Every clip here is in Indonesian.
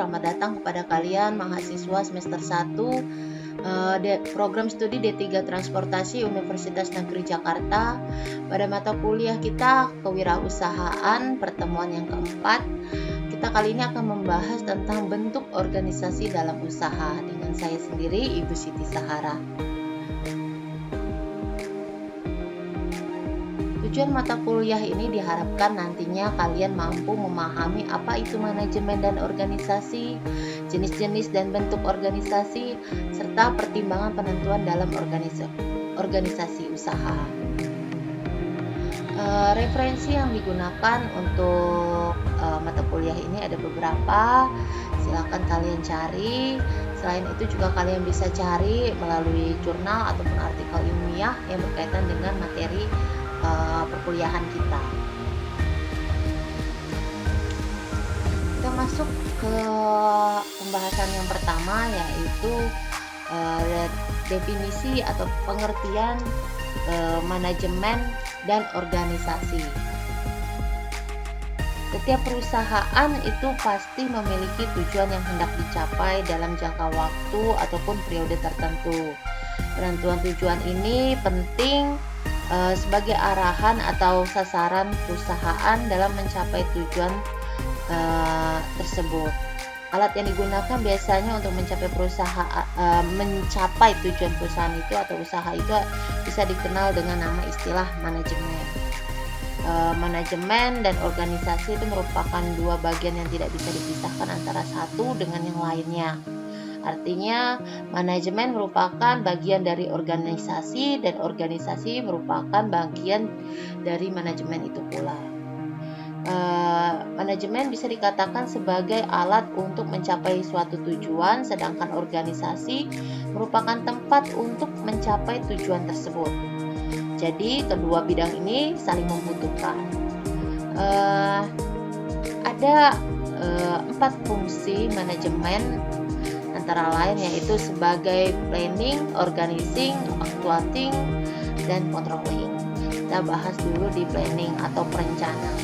selamat datang kepada kalian mahasiswa semester 1 program studi D3 Transportasi Universitas Negeri Jakarta. Pada mata kuliah kita kewirausahaan pertemuan yang keempat, kita kali ini akan membahas tentang bentuk organisasi dalam usaha dengan saya sendiri, Ibu Siti Sahara. Tujuan mata kuliah ini diharapkan nantinya kalian mampu memahami apa itu manajemen dan organisasi, jenis-jenis dan bentuk organisasi, serta pertimbangan penentuan dalam organisasi usaha. Referensi yang digunakan untuk mata kuliah ini ada beberapa, silakan kalian cari. Selain itu juga kalian bisa cari melalui jurnal ataupun artikel ilmiah yang berkaitan dengan materi perkuliahan kita. Kita masuk ke pembahasan yang pertama, yaitu definisi atau pengertian manajemen dan organisasi. Setiap perusahaan itu pasti memiliki tujuan yang hendak dicapai dalam jangka waktu ataupun periode tertentu. Penentuan tujuan ini penting sebagai arahan atau sasaran perusahaan dalam mencapai tujuan tersebut. Alat yang digunakan biasanya untuk mencapai tujuan perusahaan itu atau usaha itu bisa dikenal dengan nama istilah manajemen. Manajemen dan organisasi itu merupakan dua bagian yang tidak bisa dipisahkan antara satu dengan yang lainnya. Artinya, manajemen merupakan bagian dari organisasi dan organisasi merupakan bagian dari manajemen itu pula. Manajemen bisa dikatakan sebagai alat untuk mencapai suatu tujuan, sedangkan organisasi merupakan tempat untuk mencapai tujuan tersebut. Jadi, kedua bidang ini saling membutuhkan. Ada 4 fungsi manajemen, antara lain yaitu sebagai planning, organizing, actuating, dan controlling. Kita bahas dulu di planning atau perencanaan.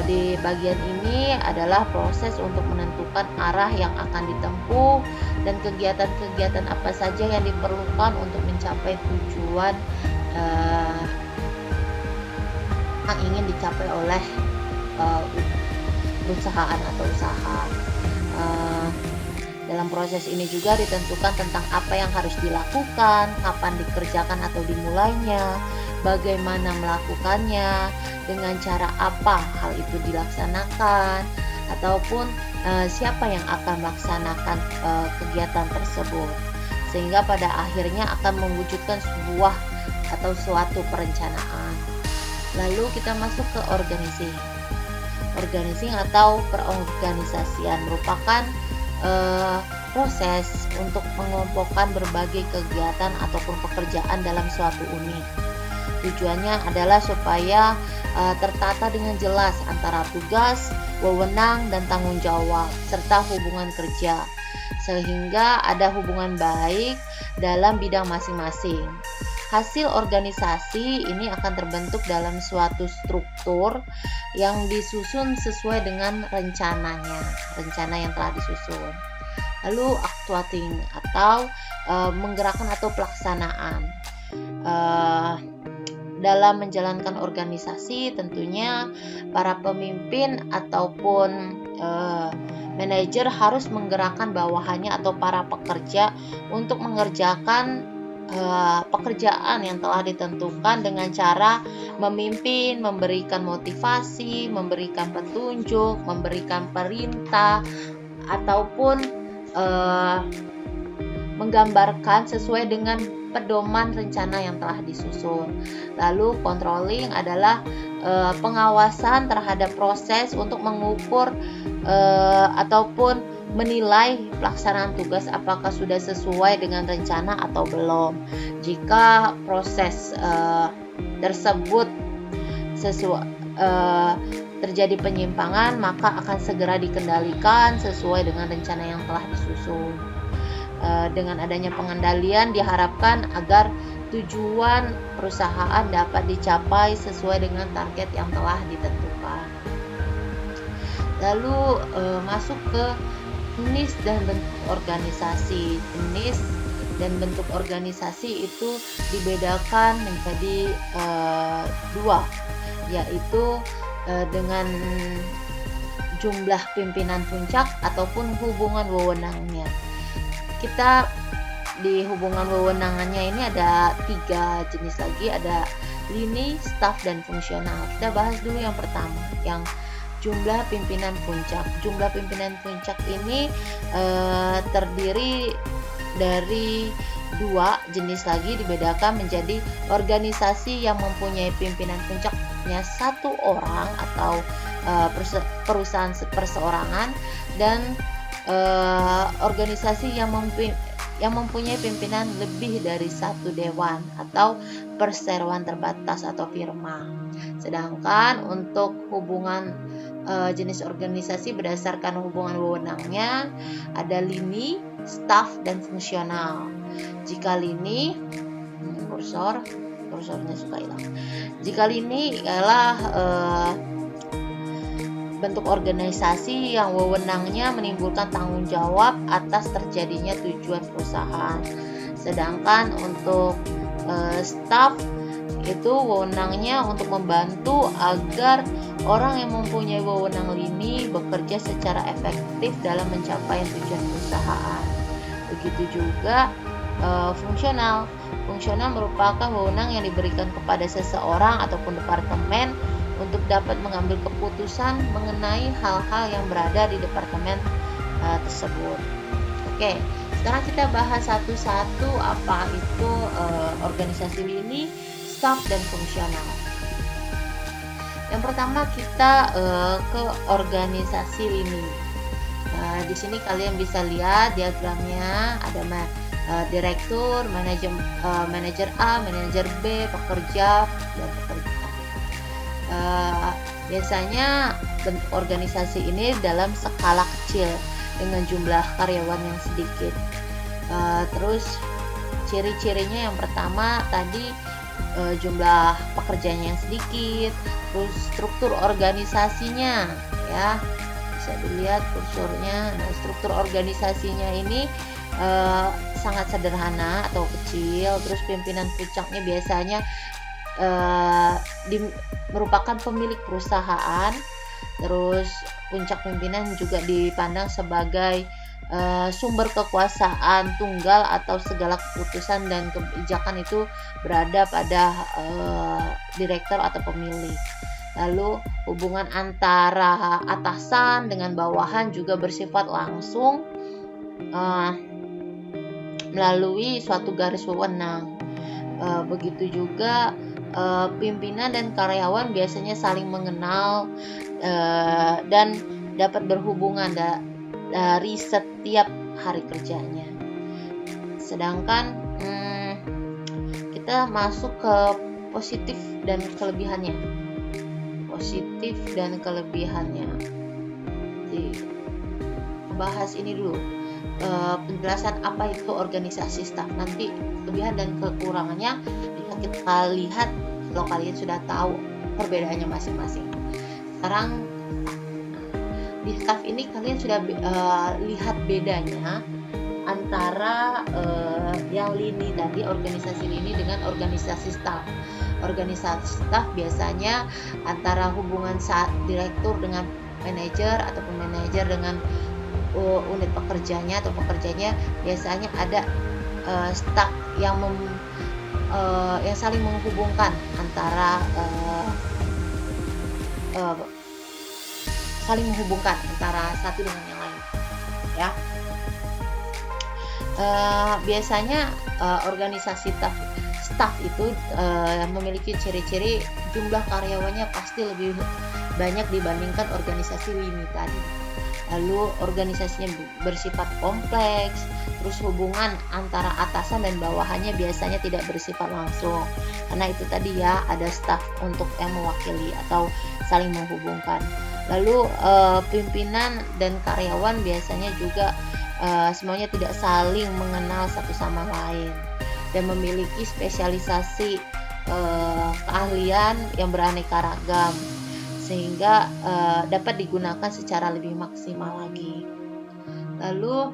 Di bagian ini adalah proses untuk menentukan arah yang akan ditempuh dan kegiatan-kegiatan apa saja yang diperlukan untuk mencapai tujuan yang ingin dicapai oleh perusahaan atau usaha. Dalam proses ini juga ditentukan tentang apa yang harus dilakukan, kapan dikerjakan atau dimulainya, bagaimana melakukannya, dengan cara apa hal itu dilaksanakan, ataupun siapa yang akan melaksanakan kegiatan tersebut, sehingga pada akhirnya akan mewujudkan sebuah atau suatu perencanaan. Lalu kita masuk ke organizing. Organizing atau perorganisasian merupakan proses untuk mengelompokkan berbagai kegiatan ataupun pekerjaan dalam suatu unit. Tujuannya adalah supaya tertata dengan jelas antara tugas, wewenang, dan tanggung jawab, serta hubungan kerja, sehingga ada hubungan baik dalam bidang masing-masing. Hasil organisasi ini akan terbentuk dalam suatu struktur yang disusun sesuai dengan rencana yang telah disusun. Lalu actuating atau menggerakkan atau pelaksanaan. Dalam menjalankan organisasi tentunya para pemimpin ataupun manajer harus menggerakkan bawahannya atau para pekerja untuk mengerjakan pekerjaan yang telah ditentukan dengan cara memimpin, memberikan motivasi, memberikan petunjuk, memberikan perintah, ataupun menggambarkan sesuai dengan pedoman rencana yang telah disusun. Lalu controlling adalah pengawasan terhadap proses untuk mengukur ataupun menilai pelaksanaan tugas apakah sudah sesuai dengan rencana atau belum. Jika proses tersebut terjadi penyimpangan, maka akan segera dikendalikan sesuai dengan rencana yang telah disusun. Dengan adanya pengendalian diharapkan agar tujuan perusahaan dapat dicapai sesuai dengan target yang telah ditentukan. Lalu masuk ke jenis dan bentuk organisasi. Jenis dan bentuk organisasi itu dibedakan menjadi dua, yaitu dengan jumlah pimpinan puncak ataupun hubungan wewenangnya. Kita di hubungan wewenangannya ini ada 3 jenis lagi, ada lini, staf, dan fungsional. Kita bahas dulu yang pertama, yang jumlah pimpinan puncak. Jumlah pimpinan puncak ini terdiri dari 2 jenis lagi, dibedakan menjadi organisasi yang mempunyai pimpinan puncaknya 1 orang atau perusahaan perseorangan, dan organisasi yang mempunyai pimpinan lebih dari 1 dewan atau perseroan terbatas atau firma. Sedangkan untuk hubungan jenis organisasi berdasarkan hubungan wewenangnya ada lini, staf, dan fungsional. Jika lini, kursornya suka hilang. Jika lini ialah bentuk organisasi yang wewenangnya menimbulkan tanggung jawab atas terjadinya tujuan perusahaan. Sedangkan untuk staf itu wewenangnya untuk membantu agar orang yang mempunyai wewenang lini bekerja secara efektif dalam mencapai tujuan perusahaan. Begitu juga fungsional. Fungsional merupakan wewenang yang diberikan kepada seseorang ataupun departemen untuk dapat mengambil keputusan mengenai hal-hal yang berada di departemen tersebut. Oke, sekarang kita bahas satu-satu apa itu organisasi lini, staf, dan fungsional. Yang pertama kita ke organisasi lini. Di sini kalian bisa lihat diagramnya, ada direktur, manajer A, manajer B, pekerja, dan pekerja. Biasanya bentuk organisasi ini dalam skala kecil dengan jumlah karyawan yang sedikit. Terus ciri-cirinya yang pertama tadi jumlah pekerjanya yang sedikit, terus struktur organisasinya ya bisa dilihat kursornya. Nah, struktur organisasinya ini sangat sederhana atau kecil. Terus pimpinan puncaknya biasanya merupakan pemilik perusahaan. Terus puncak pimpinan juga dipandang sebagai sumber kekuasaan tunggal atau segala keputusan dan kebijakan itu berada pada direktur atau pemilik. Lalu hubungan antara atasan dengan bawahan juga bersifat langsung melalui suatu garis wewenang. Begitu juga pimpinan dan karyawan biasanya saling mengenal dan dapat berhubungan dari setiap hari kerjanya. Sedangkan kita masuk ke positif dan kelebihannya. Positif dan kelebihannya. Jadi, bahas ini dulu. Penjelasan apa itu organisasi staf. Nanti kelebihan dan kekurangannya bisa kita lihat kalau kalian sudah tahu perbedaannya masing-masing. Sekarang di staf ini kalian sudah lihat bedanya antara yang lini tadi, organisasi lini dengan organisasi staf. Organisasi staf biasanya antara hubungan direktur dengan manajer ataupun manajer dengan unit pekerjanya atau pekerjanya, biasanya ada staf yang saling menghubungkan antara satu dengan yang lain ya. Biasanya organisasi staf itu memiliki ciri-ciri jumlah karyawannya pasti lebih banyak dibandingkan organisasi lini tadi. Lalu organisasinya bersifat kompleks, terus hubungan antara atasan dan bawahannya biasanya tidak bersifat langsung. Karena itu tadi ya, ada staf untuk yang mewakili atau saling menghubungkan. Lalu pimpinan dan karyawan biasanya juga semuanya tidak saling mengenal satu sama lain dan memiliki spesialisasi keahlian yang beraneka ragam. sehingga dapat digunakan secara lebih maksimal lagi. Lalu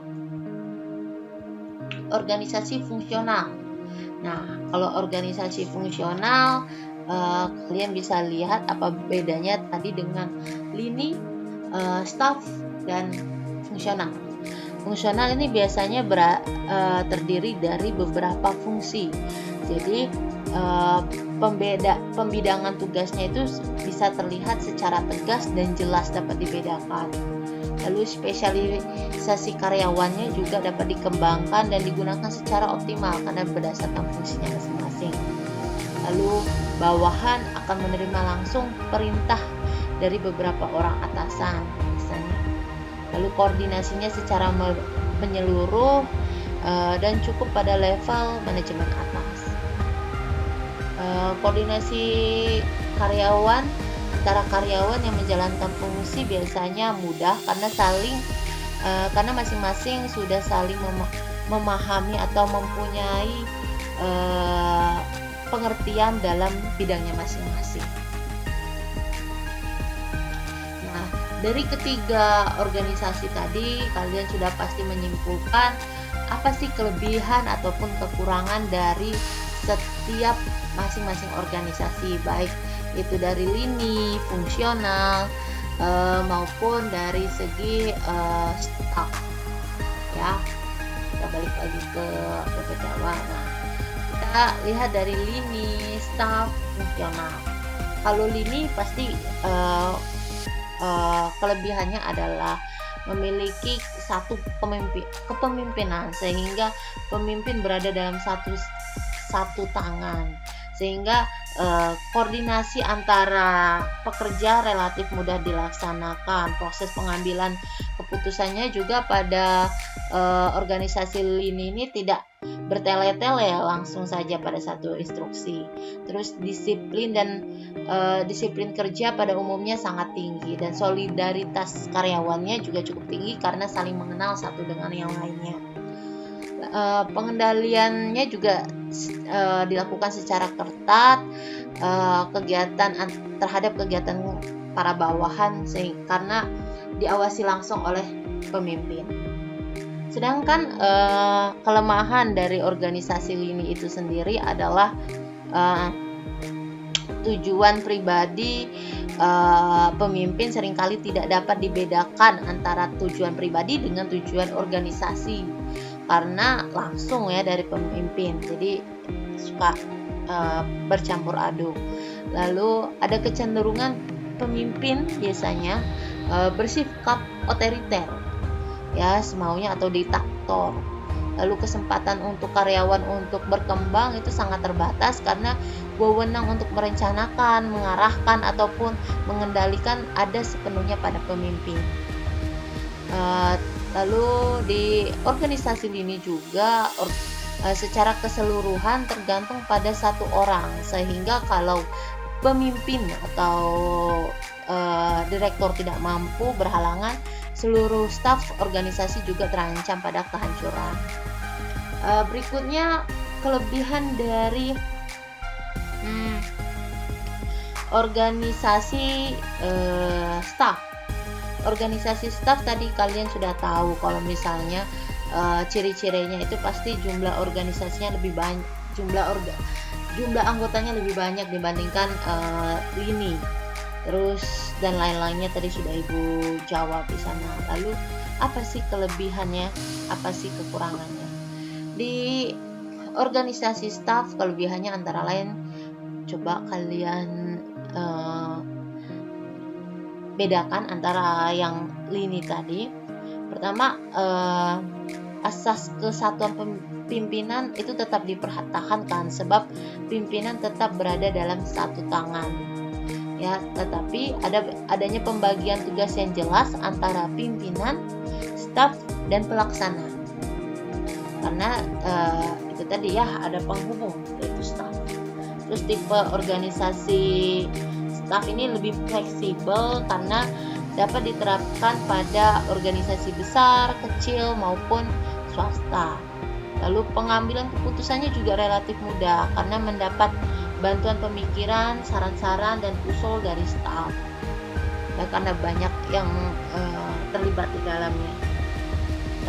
organisasi fungsional. Nah, kalau organisasi fungsional kalian bisa lihat apa bedanya tadi dengan lini, staff, dan fungsional. Fungsional ini biasanya terdiri dari beberapa fungsi. Jadi pembidangan tugasnya itu bisa terlihat secara tegas dan jelas dapat dibedakan. Lalu spesialisasi karyawannya juga dapat dikembangkan dan digunakan secara optimal karena berdasarkan fungsinya masing-masing. Lalu bawahan akan menerima langsung perintah dari beberapa orang atasan misalnya. Lalu koordinasinya secara menyeluruh dan cukup pada level manajemen atas. Koordinasi karyawan antara karyawan yang menjalankan fungsi biasanya mudah karena masing-masing sudah saling memahami atau mempunyai pengertian dalam bidangnya masing-masing. Nah, dari ketiga organisasi tadi kalian sudah pasti menyimpulkan apa sih kelebihan ataupun kekurangan dari setiap masing-masing organisasi, baik itu dari lini, fungsional, maupun dari segi staff. Ya, kita balik lagi ke Jawa. Nah, kita lihat dari lini, staff, fungsional. Kalau lini pasti kelebihannya adalah memiliki satu kepemimpinan, sehingga pemimpin berada dalam satu tangan, sehingga koordinasi antara pekerja relatif mudah dilaksanakan. Proses pengambilan keputusannya juga pada organisasi lini ini tidak bertele-tele, langsung saja pada satu instruksi. Terus disiplin kerja pada umumnya sangat tinggi, dan solidaritas karyawannya juga cukup tinggi karena saling mengenal satu dengan yang lainnya. Pengendaliannya juga dilakukan secara ketat, terhadap kegiatan para bawahan karena diawasi langsung oleh pemimpin. Sedangkan kelemahan dari organisasi lini itu sendiri adalah tujuan pribadi pemimpin seringkali tidak dapat dibedakan antara tujuan pribadi dengan tujuan organisasi karena langsung ya dari pemimpin, jadi suka bercampur aduk. Lalu ada kecenderungan pemimpin biasanya bersikap otoriter, ya semaunya atau diktator. Lalu kesempatan untuk karyawan untuk berkembang itu sangat terbatas karena wewenang untuk merencanakan, mengarahkan ataupun mengendalikan ada sepenuhnya pada pemimpin. Lalu di organisasi ini juga secara keseluruhan tergantung pada satu orang, sehingga kalau pemimpin atau direktur tidak mampu berhalangan, seluruh staf organisasi juga terancam pada kehancuran. Berikutnya kelebihan dari organisasi staf. Organisasi staf tadi kalian sudah tahu kalau misalnya ciri-cirinya itu pasti jumlah organisasinya lebih banyak, jumlah anggotanya lebih banyak dibandingkan lini. Terus dan lain-lainnya tadi sudah Ibu jawab di sana. Lalu apa sih kelebihannya? Apa sih kekurangannya? Di organisasi staf kelebihannya antara lain, coba kalian bedakan antara yang lini tadi. Pertama, asas kesatuan pimpinan itu tetap dipertahankan sebab pimpinan tetap berada dalam satu tangan. Ya, tetapi adanya pembagian tugas yang jelas antara pimpinan, staf, dan pelaksana. Karena itu tadi ya ada penghubung yaitu staf. Terus tipe organisasi staf ini lebih fleksibel karena dapat diterapkan pada organisasi besar, kecil maupun swasta. Lalu pengambilan keputusannya juga relatif mudah karena mendapat bantuan pemikiran, saran-saran, dan usul dari staf. ya, karena banyak yang terlibat di dalamnya.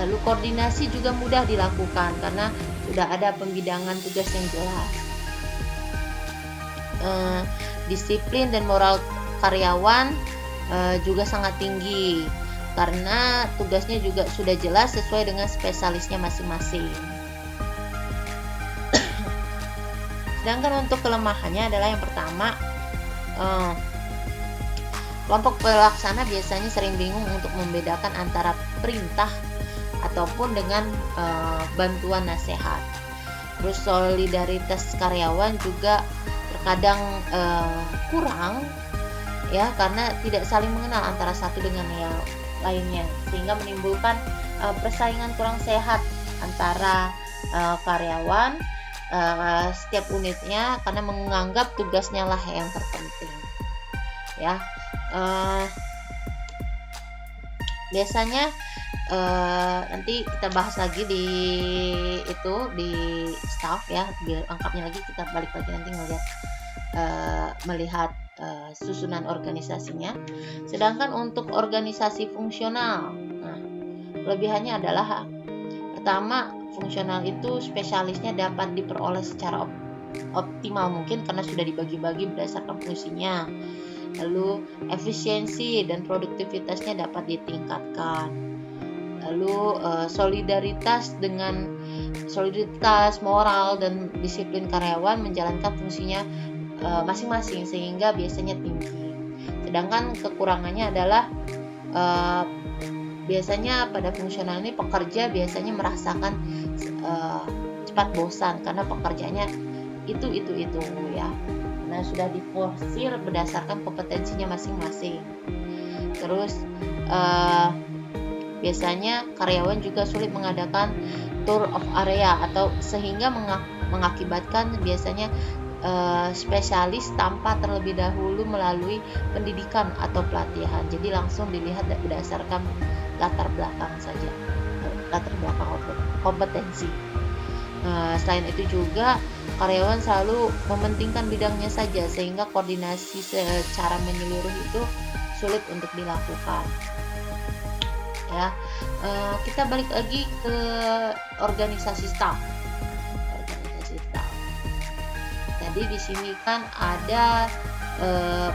Lalu koordinasi juga mudah dilakukan karena sudah ada pembidangan tugas yang jelas. Disiplin dan moral karyawan juga sangat tinggi karena tugasnya juga sudah jelas sesuai dengan spesialisnya masing-masing. Sedangkan untuk kelemahannya adalah yang pertama, kelompok pelaksana biasanya sering bingung untuk membedakan antara perintah ataupun dengan bantuan nasihat. Terus solidaritas karyawan juga terkadang kurang ya, karena tidak saling mengenal antara satu dengan yang lainnya, sehingga menimbulkan persaingan kurang sehat antara karyawan setiap unitnya karena menganggap tugasnya lah yang terpenting ya. Biasanya nanti kita bahas lagi di staff ya, biar lengkapnya lagi kita balik lagi nanti melihat susunan organisasinya. Sedangkan untuk organisasi fungsional, nah kelebihannya adalah pertama, fungsional itu spesialisnya dapat diperoleh secara optimal mungkin karena sudah dibagi-bagi berdasarkan fungsinya. Lalu efisiensi dan produktivitasnya dapat ditingkatkan. Lalu solidaritas, moral dan disiplin karyawan menjalankan fungsinya masing-masing sehingga biasanya tinggi. Sedangkan kekurangannya adalah biasanya pada fungsional ini pekerja biasanya merasakan cepat bosan karena pekerjaannya itu ya. Nah, sudah diforsir berdasarkan kompetensinya masing-masing. Terus biasanya karyawan juga sulit mengadakan tour of area atau sehingga mengakibatkan biasanya spesialis tanpa terlebih dahulu melalui pendidikan atau pelatihan. Jadi langsung dilihat berdasarkan latar belakang saja, latar belakang kompetensi. Selain itu juga karyawan selalu mementingkan bidangnya saja sehingga koordinasi secara menyeluruh itu sulit untuk dilakukan. Ya, kita balik lagi ke organisasi staff. Jadi di sini kan ada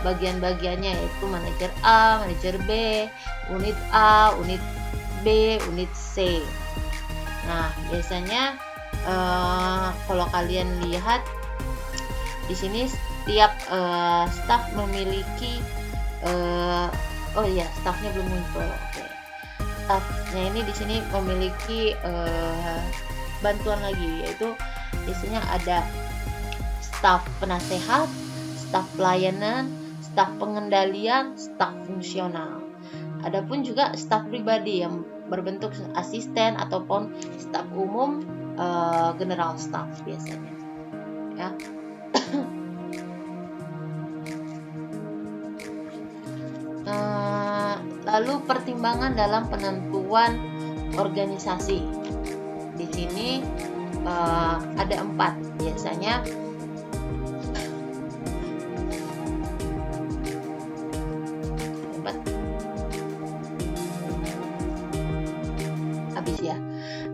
bagian-bagiannya, yaitu manajer A, manajer B, unit A, unit B, unit C. Nah, biasanya kalau kalian lihat di sini setiap staf memiliki stafnya belum muncul. Oke. Stafnya ini di sini memiliki bantuan lagi, yaitu biasanya ada staf penasehat, staf pelayanan, staf pengendalian, staf fungsional. Adapun juga staf pribadi yang berbentuk asisten ataupun staf umum, general staff biasanya. Ya. Lalu pertimbangan dalam penentuan organisasi. Di sini ada 4 biasanya.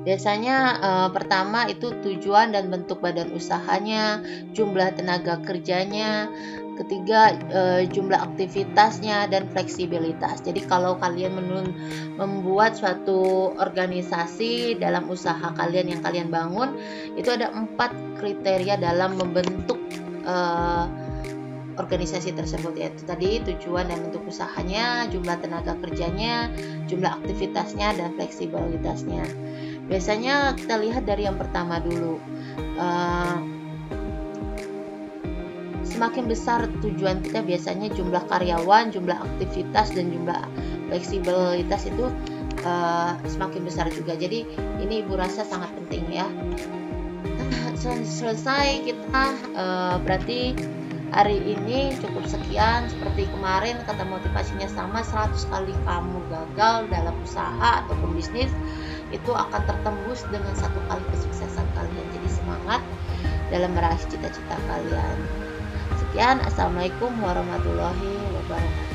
Biasanya pertama itu tujuan dan bentuk badan usahanya, jumlah tenaga kerjanya, ketiga jumlah aktivitasnya dan fleksibilitas. Jadi kalau kalian membuat suatu organisasi dalam usaha kalian yang kalian bangun, itu ada 4 kriteria dalam membentuk organisasi tersebut, yaitu tadi tujuan dan bentuk usahanya, jumlah tenaga kerjanya, jumlah aktivitasnya dan fleksibilitasnya. Biasanya kita lihat dari yang pertama dulu. Semakin besar tujuan kita, biasanya jumlah karyawan, jumlah aktivitas dan jumlah fleksibilitas itu semakin besar juga. Jadi ini Ibu rasa sangat penting ya. Selesai kita, berarti hari ini cukup sekian. Seperti kemarin kata motivasinya sama, 100 kali kamu gagal dalam usaha ataupun bisnis itu akan tertembus dengan 1 kali kesuksesan kalian. Jadi semangat dalam meraih cita-cita kalian. Sekian, assalamualaikum warahmatullahi wabarakatuh.